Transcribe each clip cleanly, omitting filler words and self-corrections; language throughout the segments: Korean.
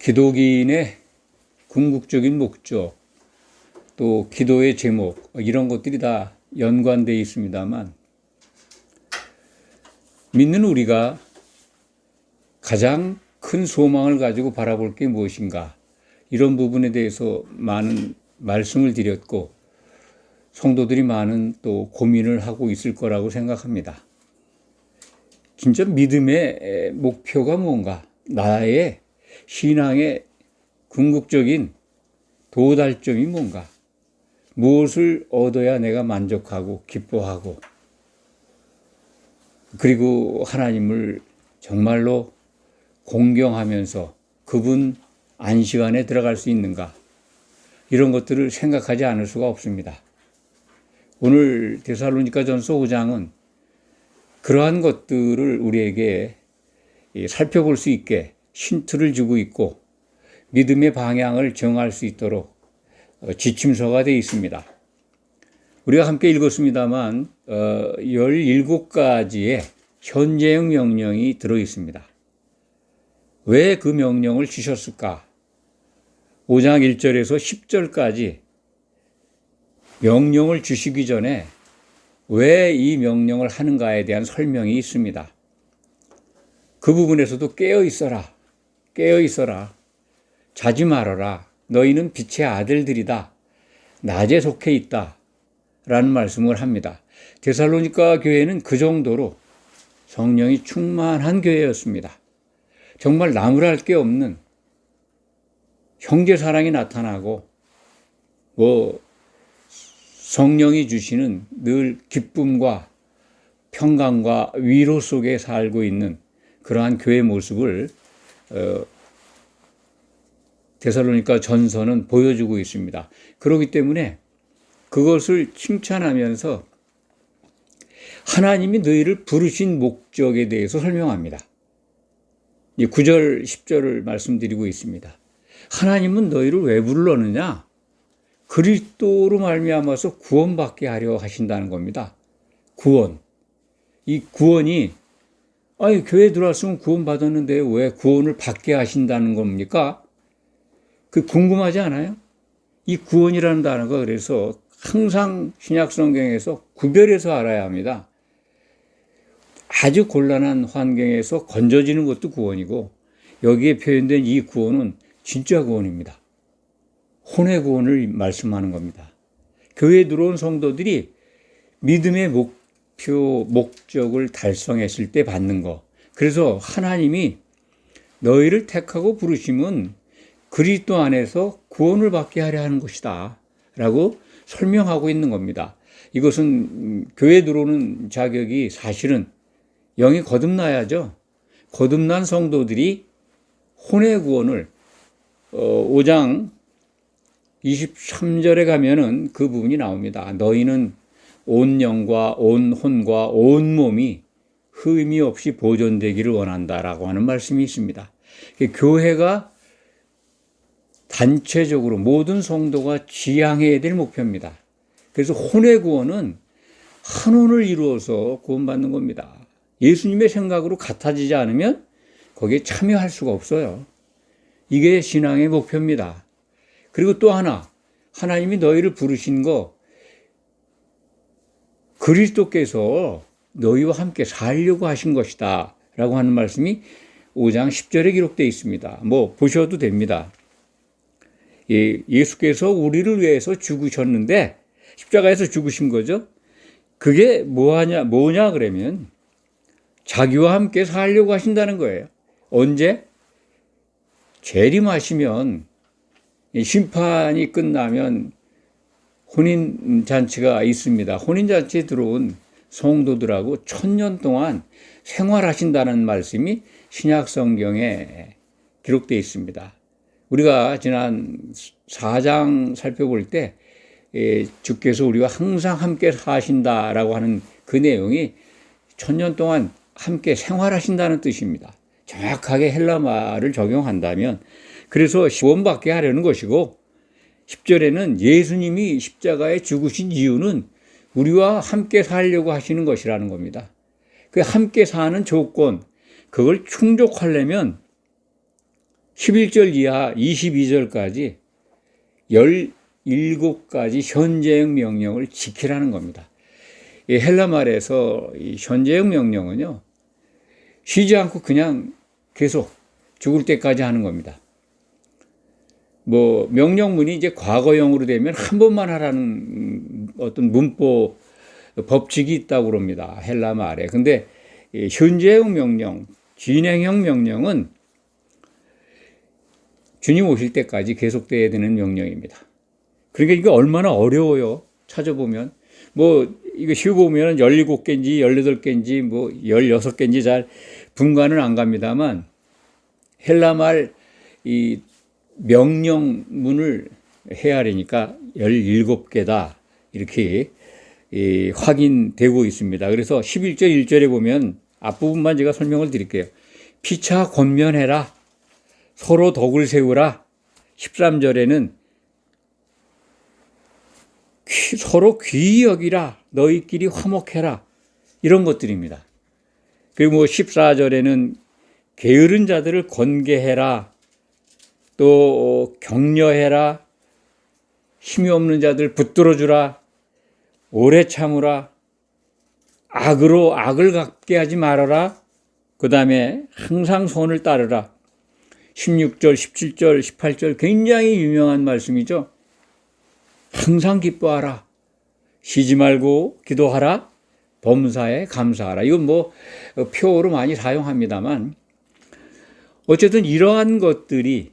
기독인의 궁극적인 목적, 또 기도의 제목, 이런 것들이 다 연관되어 있습니다만, 믿는 우리가 가장 큰 소망을 가지고 바라볼 게 무엇인가, 이런 부분에 대해서 많은 말씀을 드렸고, 성도들이 많은 또 고민을 하고 있을 거라고 생각합니다. 진짜 믿음의 목표가 뭔가, 나의 신앙의 궁극적인 도달점이 뭔가, 무엇을 얻어야 내가 만족하고 기뻐하고, 그리고 하나님을 정말로 공경하면서 그분 안식안에 들어갈 수 있는가, 이런 것들을 생각하지 않을 수가 없습니다. 오늘 데살로니가전서 5장은 그러한 것들을 우리에게 살펴볼 수 있게 힌트를 주고 있고, 믿음의 방향을 정할 수 있도록 지침서가 되어 있습니다. 우리가 함께 읽었습니다만 17가지의 현재형 명령이 들어 있습니다. 왜 그 명령을 주셨을까? 5장 1절에서 10절까지 명령을 주시기 전에 왜 이 명령을 하는가에 대한 설명이 있습니다. 그 부분에서도 깨어 있어라, 깨어 있어라, 자지 말아라, 너희는 빛의 아들들이다, 낮에 속해 있다 라는 말씀을 합니다. 데살로니가 교회는 그 정도로 성령이 충만한 교회였습니다. 정말 나무랄 게 없는 형제 사랑이 나타나고, 성령이 주시는 늘 기쁨과 평강과 위로 속에 살고 있는 그러한 교회 모습을 데살로니가 전서는 보여주고 있습니다. 그렇기 때문에 그것을 칭찬하면서 하나님이 너희를 부르신 목적에 대해서 설명합니다. 9절, 10절을 말씀드리고 있습니다. 하나님은 너희를 왜 불렀느냐? 그리스도로 말미암아서 구원받게 하려 하신다는 겁니다. 구원. 이 구원이, 교회에 들어왔으면 구원받았는데 왜 구원을 받게 하신다는 겁니까? 그 궁금하지 않아요? 이 구원이라는 단어가 그래서 항상 신약 성경에서 구별해서 알아야 합니다. 아주 곤란한 환경에서 건져지는 것도 구원이고, 여기에 표현된 이 구원은 진짜 구원입니다. 혼의 구원을 말씀하는 겁니다. 교회에 들어온 성도들이 믿음의 목적을 달성했을 때 받는 거. 그래서 하나님이 너희를 택하고 부르심은 그리스도 안에서 구원을 받게 하려 하는 것이다 라고 설명하고 있는 겁니다. 이것은 교회에 들어오는 자격이 사실은 영이 거듭나야죠. 거듭난 성도들이 혼의 구원을 5장 23절에 가면은 그 부분이 나옵니다. 너희는 온 영과 온 혼과 온 몸이 흠이 없이 보존되기를 원한다라고 하는 말씀이 있습니다. 교회가 단체적으로 모든 성도가 지향해야 될 목표입니다. 그래서 혼의 구원은 한 혼을 이루어서 구원받는 겁니다. 예수님의 생각으로 같아지지 않으면 거기에 참여할 수가 없어요. 이게 신앙의 목표입니다. 그리고 또 하나, 하나님이 너희를 부르신 거, 그리스도께서 너희와 함께 살려고 하신 것이다 라고 하는 말씀이 5장 10절에 기록되어 있습니다. 보셔도 됩니다. 예수께서 우리를 위해서 죽으셨는데, 십자가에서 죽으신 거죠. 그게 뭐냐 그러면 자기와 함께 살려고 하신다는 거예요. 언제? 재림하시면, 심판이 끝나면 혼인잔치가 있습니다. 혼인잔치에 들어온 성도들하고 1000년 동안 생활하신다는 말씀이 신약 성경에 기록되어 있습니다. 우리가 지난 4장 살펴볼 때 주께서 우리와 항상 함께 사신다라고 하는 그 내용이 1000년 동안 함께 생활하신다는 뜻입니다. 정확하게 헬라말을 적용한다면, 그래서 구원받게 하려는 것이고, 10절에는 예수님이 십자가에 죽으신 이유는 우리와 함께 살려고 하시는 것이라는 겁니다. 그 함께 사는 조건, 그걸 충족하려면 11절 이하 22절까지 17가지 현재형 명령을 지키라는 겁니다. 이 헬라 말에서 이 현재형 명령은요, 쉬지 않고 그냥 계속 죽을 때까지 하는 겁니다. 뭐 명령문이 이제 과거형으로 되면 한 번만 하라는 어떤 문법 법칙이 있다고 그럽니다. 헬라 말에. 근데 현재형 명령, 진행형 명령은 주님 오실 때까지 계속돼야 되는 명령입니다. 그러니까 이게 얼마나 어려워요. 찾아보면. 뭐 이거 쉬고 보면 17개인지 18개인지 뭐 16개인지 잘 분간은 안 갑니다만 헬라 말 이 명령문을 헤아리니까 17개다. 이렇게 확인되고 있습니다. 그래서 11절 1절에 보면 앞부분만 제가 설명을 드릴게요. 피차 권면해라. 서로 덕을 세우라. 13절에는 서로 귀히 여기라. 너희끼리 화목해라. 이런 것들입니다. 그리고 뭐 14절에는 게으른 자들을 권계해라. 또 격려해라. 힘이 없는 자들 붙들어주라. 오래 참으라. 악으로 악을 갚게 하지 말아라. 그 다음에 항상 선을 따르라. 16절, 17절, 18절 굉장히 유명한 말씀이죠. 항상 기뻐하라. 쉬지 말고 기도하라. 범사에 감사하라. 이건 뭐 표어로 많이 사용합니다만 어쨌든 이러한 것들이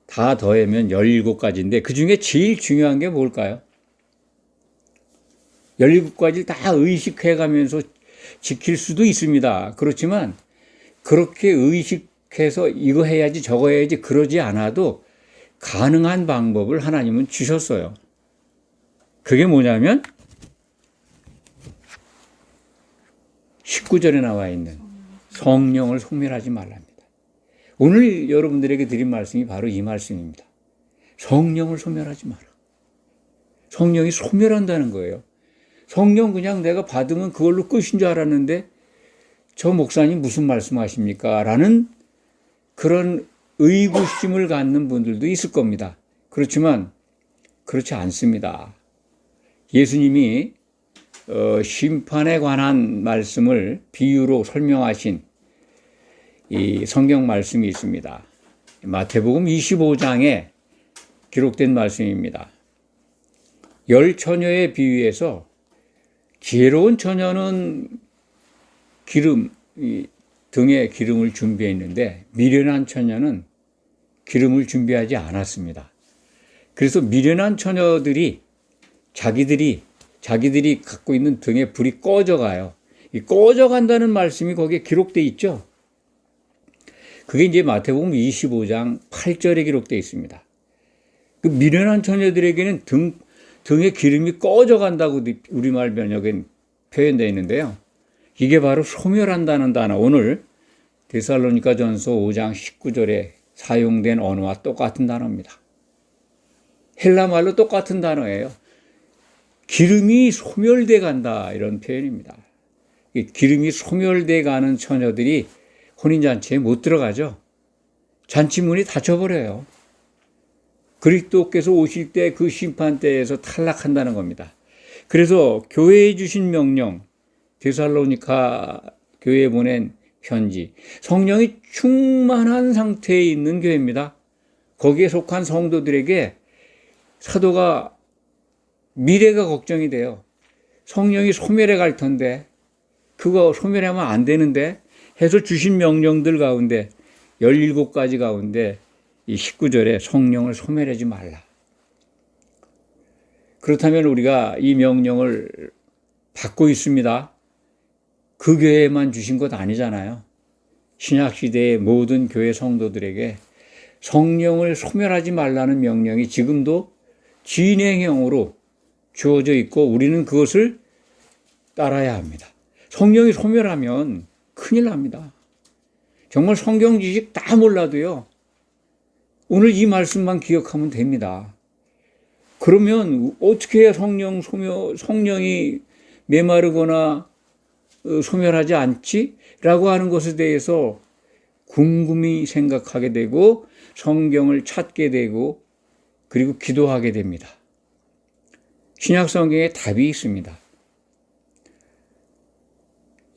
다 더하면 17가지인데 그 중에 제일 중요한 게 뭘까요? 17가지를 다 의식해가면서 지킬 수도 있습니다. 그렇지만 그렇게 의식해서 이거 해야지 저거 해야지 그러지 않아도 가능한 방법을 하나님은 주셨어요. 그게 뭐냐면 19절에 나와 있는 성령을 소멸하지 말랍니다. 오늘 여러분들에게 드린 말씀이 바로 이 말씀입니다. 성령을 소멸하지 마라. 성령이 소멸한다는 거예요. 성령 그냥 내가 받으면 그걸로 끝인 줄 알았는데 저 목사님 무슨 말씀하십니까? 라는 그런 의구심을 갖는 분들도 있을 겁니다. 그렇지만 그렇지 않습니다. 예수님이 심판에 관한 말씀을 비유로 설명하신 이 성경 말씀이 있습니다. 마태복음 25장에 기록된 말씀입니다. 10처녀의 비유에서 지혜로운 처녀는 등에 기름을 준비했는데 미련한 처녀는 기름을 준비하지 않았습니다. 그래서 미련한 처녀들이 자기들이 갖고 있는 등에 불이 꺼져가요. 이 꺼져간다는 말씀이 거기에 기록되어 있죠. 그게 이제 마태복음 25장 8절에 기록되어 있습니다. 그 미련한 처녀들에게는 등에 기름이 꺼져간다고 우리말 번역엔 표현되어 있는데요. 이게 바로 소멸한다는 단어, 오늘 데살로니가전서 5장 19절에 사용된 언어와 똑같은 단어입니다. 헬라 말로 똑같은 단어예요. 기름이 소멸돼 간다 이런 표현입니다. 기름이 소멸돼 가는 처녀들이 혼인잔치에 못 들어가죠. 잔치문이 닫혀버려요. 그리스도께서 오실 때 그 심판대에서 탈락한다는 겁니다. 그래서 교회에 주신 명령, 데살로니가 교회에 보낸 편지, 성령이 충만한 상태에 있는 교회입니다. 거기에 속한 성도들에게 사도가 미래가 걱정이 돼요. 성령이 소멸해 갈 텐데 그거 소멸하면 안 되는데 해서 주신 명령들 가운데 17가지 가운데 이 19절에 성령을 소멸하지 말라. 그렇다면 우리가 이 명령을 받고 있습니다. 그 교회에만 주신 것 아니잖아요. 신약시대의 모든 교회 성도들에게 성령을 소멸하지 말라는 명령이 지금도 진행형으로 주어져 있고 우리는 그것을 따라야 합니다. 성령이 소멸하면 큰일 납니다. 정말 성경 지식 다 몰라도요. 오늘 이 말씀만 기억하면 됩니다. 그러면 어떻게 해야 성령이 메마르거나 소멸하지 않지? 라고 하는 것에 대해서 궁금히 생각하게 되고 성경을 찾게 되고 그리고 기도하게 됩니다. 신약 성경에 답이 있습니다.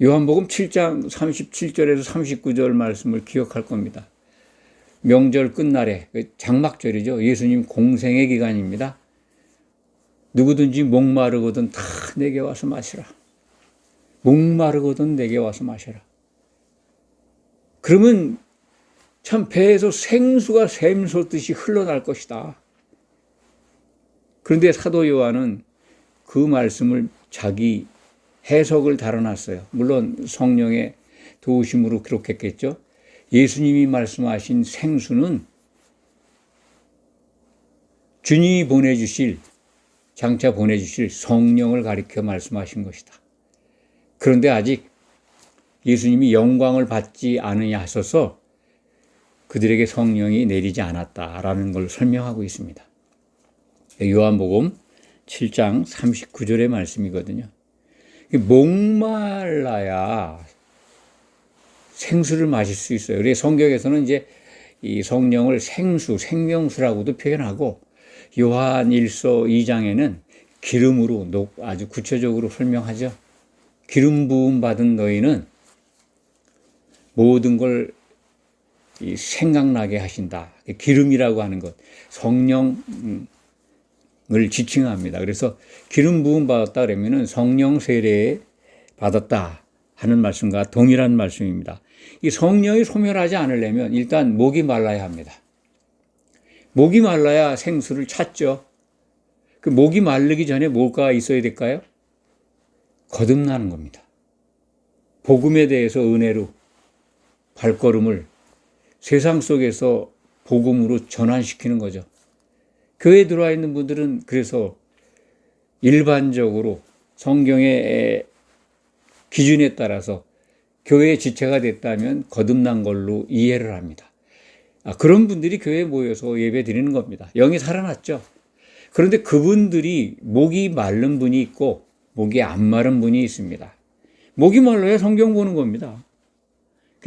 요한복음 7장 37절에서 39절 말씀을 기억할 겁니다. 명절 끝날에 장막절이죠. 예수님 공생의 기간입니다. 누구든지 목마르거든 다 내게 와서 마시라. 목마르거든 내게 와서 마셔라. 그러면 참 배에서 생수가 샘솟듯이 흘러날 것이다. 그런데 사도 요한은 그 말씀을 자기 해석을 달아놨어요. 물론 성령의 도우심으로 기록했겠죠. 예수님이 말씀하신 생수는 주님이 장차 보내주실 성령을 가리켜 말씀하신 것이다. 그런데 아직 예수님이 영광을 받지 않으냐 하셔서 그들에게 성령이 내리지 않았다라는 걸 설명하고 있습니다. 요한복음 7장 39절의 말씀이거든요. 목말라야 생수를 마실 수 있어요. 그래서 성경에서는 이제 이 성령을 생수, 생명수라고도 표현하고 요한 1서 2장에는 기름으로 아주 구체적으로 설명하죠. 기름 부음 받은 너희는 모든 걸 생각나게 하신다. 기름이라고 하는 것, 성령을 지칭합니다. 그래서 기름 부음 받았다 그러면은 성령 세례 받았다 하는 말씀과 동일한 말씀입니다. 이 성령이 소멸하지 않으려면 일단 목이 말라야 합니다. 목이 말라야 생수를 찾죠. 그 목이 마르기 전에 뭐가 있어야 될까요? 거듭나는 겁니다. 복음에 대해서 은혜로 발걸음을 세상 속에서 복음으로 전환시키는 거죠. 교회에 들어와 있는 분들은 그래서 일반적으로 성경의 기준에 따라서 교회의 지체가 됐다면 거듭난 걸로 이해를 합니다. 그런 분들이 교회에 모여서 예배 드리는 겁니다. 영이 살아났죠. 그런데 그분들이 목이 마른 분이 있고 목이 안 마른 분이 있습니다. 목이 말라야 성경 보는 겁니다.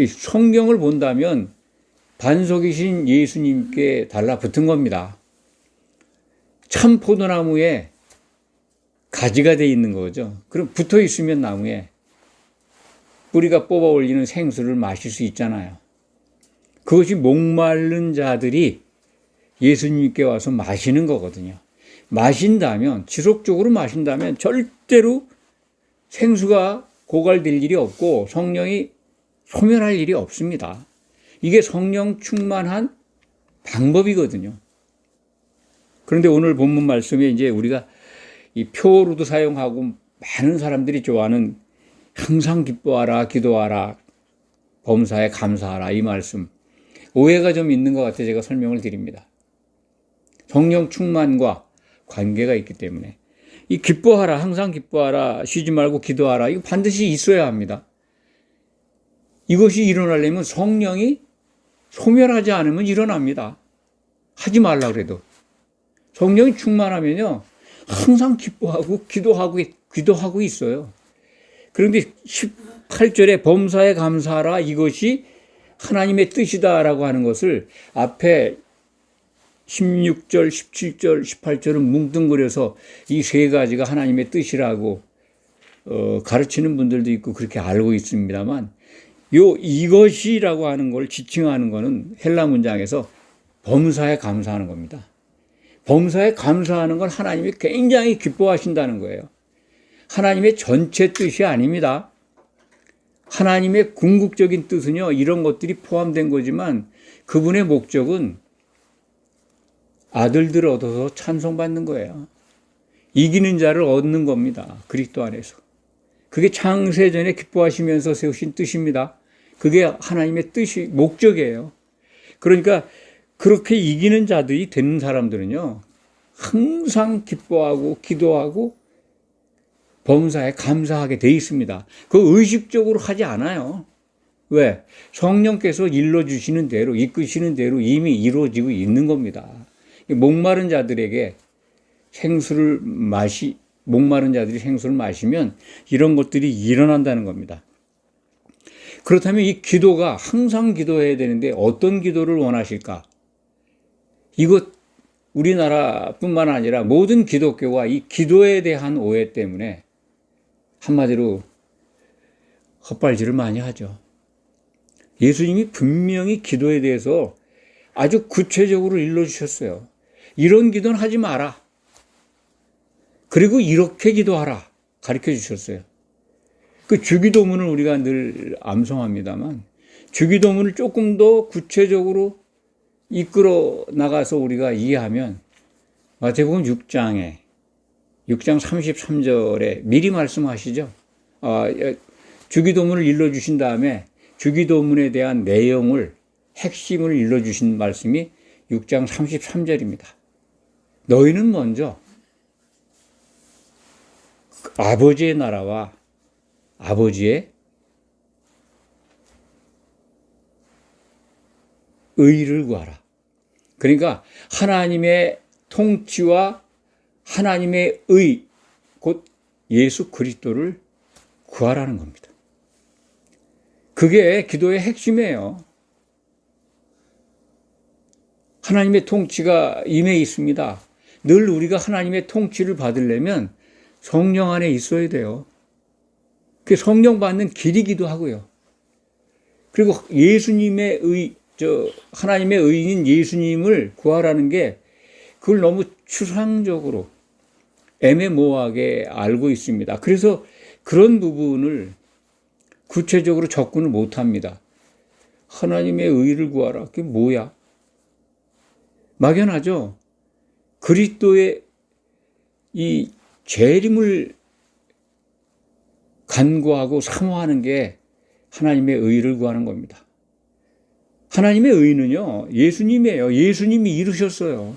성경을 본다면 반석이신 예수님께 달라붙은 겁니다. 참 포도나무에 가지가 돼 있는 거죠. 그럼 붙어 있으면 나무에 뿌리가 뽑아 올리는 생수를 마실 수 있잖아요. 그것이 목마른 자들이 예수님께 와서 마시는 거거든요. 마신다면, 지속적으로 마신다면 절대로 생수가 고갈될 일이 없고 성령이 소멸할 일이 없습니다. 이게 성령 충만한 방법이거든요. 그런데 오늘 본문 말씀에 이제 우리가 이 표어로도 사용하고 많은 사람들이 좋아하는 항상 기뻐하라, 기도하라, 범사에 감사하라 이 말씀. 오해가 좀 있는 것 같아서 제가 설명을 드립니다. 성령 충만과 관계가 있기 때문에 이 기뻐하라, 항상 기뻐하라, 쉬지 말고 기도하라 이거 반드시 있어야 합니다. 이것이 일어나려면 성령이 소멸하지 않으면 일어납니다. 하지 말라 그래도. 성령이 충만하면요 항상 기뻐하고 기도하고 있어요. 그런데 18절에 범사에 감사하라 이것이 하나님의 뜻이다라고 하는 것을 앞에 16절, 17절, 18절은 뭉뚱그려서 이 세 가지가 하나님의 뜻이라고 가르치는 분들도 있고 그렇게 알고 있습니다만 이것이라고 하는 걸 지칭하는 거는 헬라 문장에서 범사에 감사하는 겁니다. 범사에 감사하는 건 하나님이 굉장히 기뻐하신다는 거예요. 하나님의 전체 뜻이 아닙니다. 하나님의 궁극적인 뜻은요, 이런 것들이 포함된 거지만 그분의 목적은 아들들을 얻어서 찬송받는 거예요. 이기는 자를 얻는 겁니다. 그리스도 안에서. 그게 창세전에 기뻐하시면서 세우신 뜻입니다. 그게 하나님의 뜻이, 목적이에요. 그러니까 그렇게 이기는 자들이 되는 사람들은요, 항상 기뻐하고 기도하고 범사에 감사하게 돼 있습니다. 그 의식적으로 하지 않아요. 왜? 성령께서 일러주시는 대로, 이끄시는 대로 이미 이루어지고 있는 겁니다. 목마른 자들이 생수를 마시면 이런 것들이 일어난다는 겁니다. 그렇다면 이 기도가 항상 기도해야 되는데 어떤 기도를 원하실까? 이것 우리나라뿐만 아니라 모든 기독교가 이 기도에 대한 오해 때문에 한마디로 헛발질을 많이 하죠. 예수님이 분명히 기도에 대해서 아주 구체적으로 일러주셨어요. 이런 기도는 하지 마라. 그리고 이렇게 기도하라. 가르쳐 주셨어요. 그 주기도문을 우리가 늘 암송합니다만 주기도문을 조금 더 구체적으로 이끌어 나가서 우리가 이해하면 마태복음 6장 33절에 미리 말씀하시죠. 주기도문을 일러주신 다음에 주기도문에 대한 내용을 핵심을 일러주신 말씀이 6장 33절입니다. 너희는 먼저 아버지의 나라와 아버지의 의를 구하라. 그러니까 하나님의 통치와 하나님의 의, 곧 예수 그리스도를 구하라는 겁니다. 그게 기도의 핵심이에요. 하나님의 통치가 임해 있습니다. 늘 우리가 하나님의 통치를 받으려면 성령 안에 있어야 돼요. 그 성령 받는 길이기도 하고요. 그리고 예수님의 하나님의 의인 예수님을 구하라는 게 그걸 너무 추상적으로 애매모호하게 알고 있습니다. 그래서 그런 부분을 구체적으로 접근을 못 합니다. 하나님의 의를 구하라. 그게 뭐야? 막연하죠? 그리스도의 이 재림을 간구하고 사모하는 게 하나님의 의를 구하는 겁니다. 하나님의 의는요, 예수님이에요. 예수님이 이루셨어요.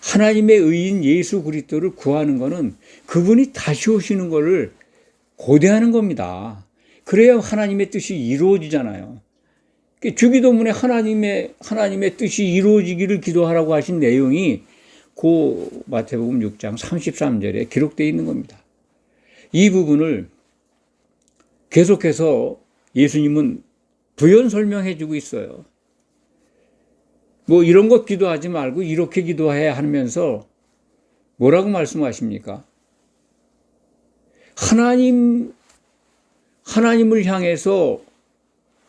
하나님의 의인 예수 그리스도를 구하는 것은 그분이 다시 오시는 것을 고대하는 겁니다. 그래야 하나님의 뜻이 이루어지잖아요. 주기도문에 하나님의 뜻이 이루어지기를 기도하라고 하신 내용이 그 마태복음 6장 33절에 기록되어 있는 겁니다. 이 부분을 계속해서 예수님은 부연 설명해 주고 있어요. 뭐 이런 것 기도하지 말고 이렇게 기도해야 하면서 뭐라고 말씀하십니까? 하나님을 향해서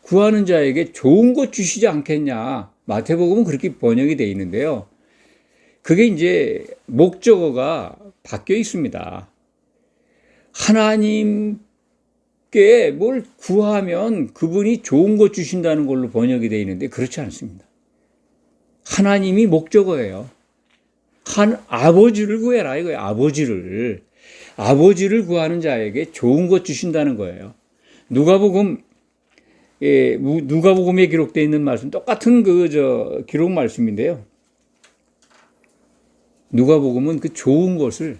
구하는 자에게 좋은 것 주시지 않겠냐. 마태복음은 그렇게 번역이 되어 있는데요. 그게 이제 목적어가 바뀌어 있습니다. 하나님께 뭘 구하면 그분이 좋은 것 주신다는 걸로 번역이 되어 있는데 그렇지 않습니다. 하나님이 목적어예요. 아버지를 구해라 이거예요. 아버지를 구하는 자에게 좋은 것 주신다는 거예요. 누가복음에 기록되어 있는 말씀 똑같은 기록 말씀인데요. 누가복음은 그 좋은 것을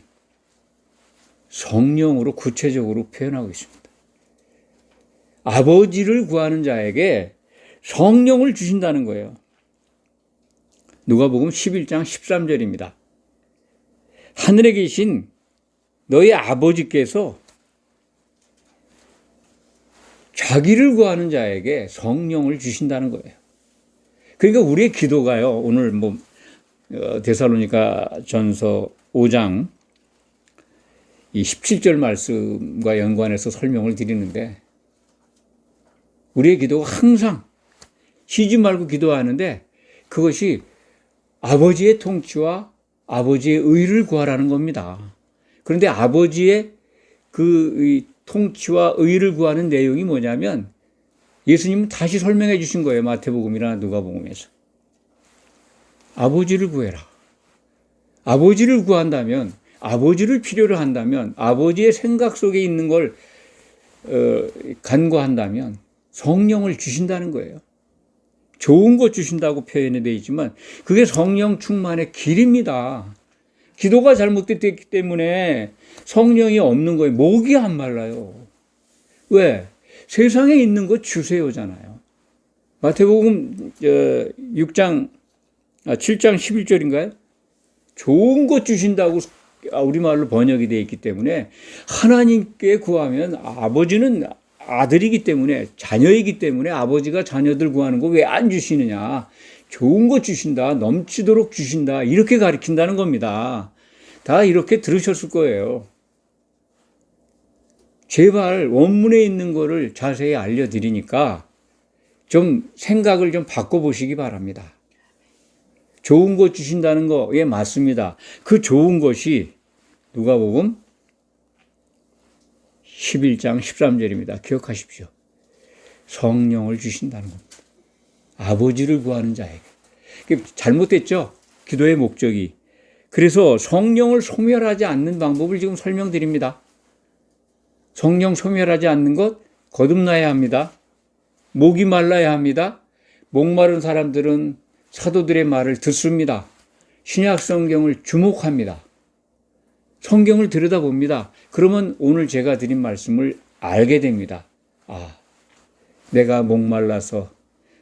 성령으로 구체적으로 표현하고 있습니다. 아버지를 구하는 자에게 성령을 주신다는 거예요. 누가복음 11장 13절입니다. 하늘에 계신 너희 아버지께서 자기를 구하는 자에게 성령을 주신다는 거예요. 그러니까 우리의 기도가요. 오늘 데살로니가 전서 5장 이 17절 말씀과 연관해서 설명을 드리는데 우리의 기도가 항상 쉬지 말고 기도하는데 그것이 아버지의 통치와 아버지의 의를 구하라는 겁니다. 그런데 아버지의 그 통치와 의를 구하는 내용이 뭐냐면 예수님은 다시 설명해 주신 거예요. 마태복음이나 누가복음에서. 아버지를 구해라. 아버지를 구한다면, 아버지를 필요로 한다면, 아버지의 생각 속에 있는 걸 간구한다면 성령을 주신다는 거예요. 좋은 것 주신다고 표현이 되어 있지만 그게 성령 충만의 길입니다. 기도가 잘못됐기 때문에 성령이 없는 거예요. 목이 안 말라요. 왜? 세상에 있는 것 주세요잖아요. 마태복음 7장 11절인가요? 좋은 것 주신다고 우리말로 번역이 되어 있기 때문에 하나님께 구하면 아버지는 아들이기 때문에, 자녀이기 때문에 아버지가 자녀들 구하는 거 왜 안 주시느냐. 좋은 거 주신다. 넘치도록 주신다. 이렇게 가르친다는 겁니다. 다 이렇게 들으셨을 거예요. 제발 원문에 있는 거를 자세히 알려드리니까 좀 생각을 좀 바꿔보시기 바랍니다. 좋은 것 주신다는 거, 예, 맞습니다. 그 좋은 것이 누가복음 11장 13절입니다. 기억하십시오. 성령을 주신다는 겁니다. 아버지를 구하는 자에게. 잘못됐죠? 기도의 목적이. 그래서 성령을 소멸하지 않는 방법을 지금 설명드립니다. 성령 소멸하지 않는 것, 거듭나야 합니다. 목이 말라야 합니다. 목마른 사람들은 사도들의 말을 듣습니다. 신약 성경을 주목합니다. 성경을 들여다봅니다. 그러면 오늘 제가 드린 말씀을 알게 됩니다. 아, 내가 목말라서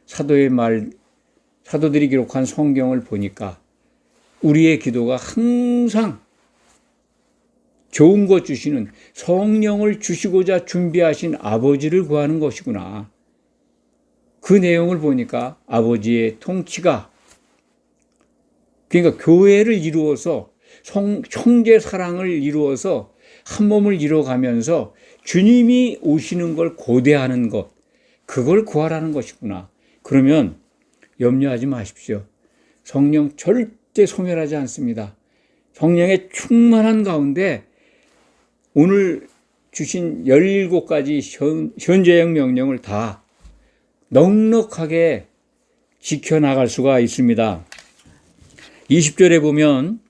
사도들이 기록한 성경을 보니까 우리의 기도가 항상 좋은 것 주시는 성령을 주시고자 준비하신 아버지를 구하는 것이구나. 그 내용을 보니까 아버지의 통치가, 그러니까 교회를 이루어서 형제 사랑을 이루어서 한 몸을 이루어가면서 주님이 오시는 걸 고대하는 것, 그걸 구하라는 것이구나. 그러면 염려하지 마십시오. 성령 절대 소멸하지 않습니다. 성령의 충만한 가운데 오늘 주신 17가지 현재형 명령을 다 넉넉하게 지켜나갈 수가 있습니다. 20절에 보면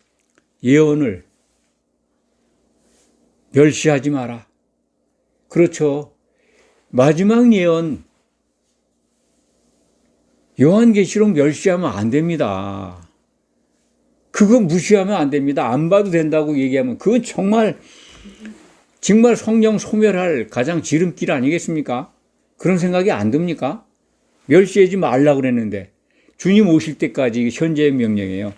예언을 멸시하지 마라. 그렇죠. 마지막 예언, 요한계시록 멸시하면 안 됩니다. 그거 무시하면 안 됩니다. 안 봐도 된다고 얘기하면 그건 정말 성령 소멸할 가장 지름길 아니겠습니까? 그런 생각이 안 듭니까? 멸시하지 말라고 그랬는데 주님 오실 때까지 현재의 명령이에요.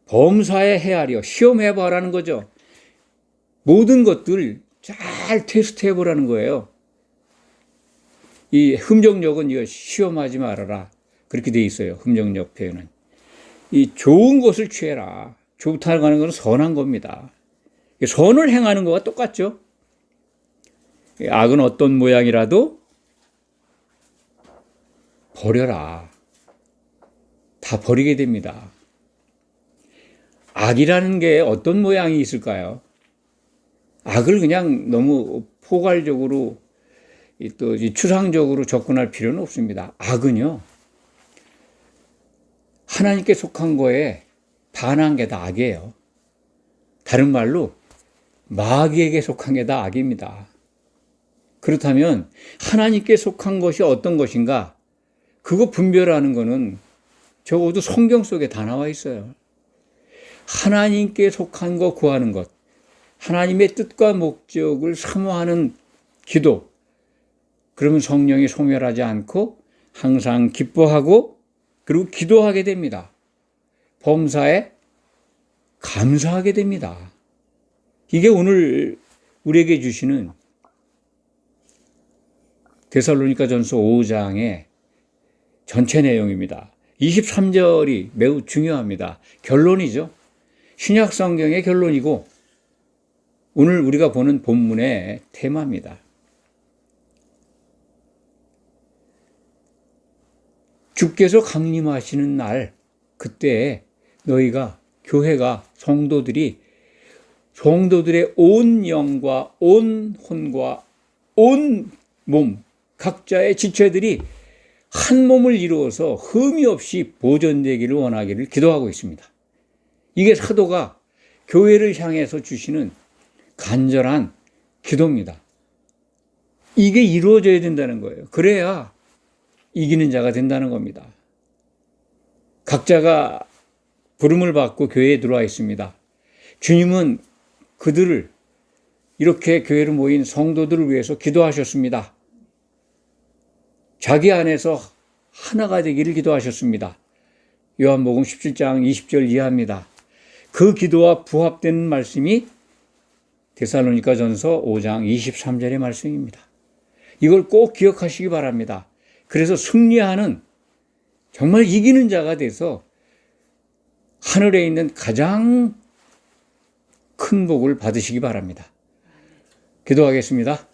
범사에 헤아려 시험해보라는 거죠. 모든 것들 잘 테스트해보라는 거예요. 이 흠정력은 이거 시험하지 말아라. 그렇게 돼 있어요. 흠정력 표현은. 이 좋은 것을 취해라. 좋다고 하는 것은 선한 겁니다. 선을 행하는 것과 똑같죠. 악은 어떤 모양이라도 버려라. 다 버리게 됩니다. 악이라는 게 어떤 모양이 있을까요? 악을 그냥 너무 포괄적으로 또 추상적으로 접근할 필요는 없습니다. 악은요, 하나님께 속한 거에 반한 게 다 악이에요. 다른 말로 마귀에게 속한 게 다 악입니다. 그렇다면 하나님께 속한 것이 어떤 것인가? 그거 분별하는 거는 적어도 성경 속에 다 나와 있어요. 하나님께 속한 거 구하는 것, 하나님의 뜻과 목적을 사모하는 기도, 그러면 성령이 소멸하지 않고 항상 기뻐하고 그리고 기도하게 됩니다. 범사에 감사하게 됩니다. 이게 오늘 우리에게 주시는 데살로니가전서 5장의 전체 내용입니다. 23절이 매우 중요합니다. 결론이죠. 신약 성경의 결론이고 오늘 우리가 보는 본문의 테마입니다. 주께서 강림하시는 날, 그때 너희가, 교회가, 성도들의 온 영과 온 혼과 온 몸, 각자의 지체들이 한 몸을 이루어서 흠이 없이 보존되기를 원하기를 기도하고 있습니다. 이게 사도가 교회를 향해서 주시는 간절한 기도입니다. 이게 이루어져야 된다는 거예요. 그래야 이기는 자가 된다는 겁니다. 각자가 부름을 받고 교회에 들어와 있습니다. 주님은 그들을, 이렇게 교회로 모인 성도들을 위해서 기도하셨습니다. 자기 안에서 하나가 되기를 기도하셨습니다. 요한복음 17장 20절 이하입니다. 그 기도와 부합되는 말씀이 데살로니가전서 5장 23절의 말씀입니다. 이걸 꼭 기억하시기 바랍니다. 그래서 승리하는 정말 이기는 자가 돼서 하늘에 있는 가장 큰 복을 받으시기 바랍니다. 기도하겠습니다.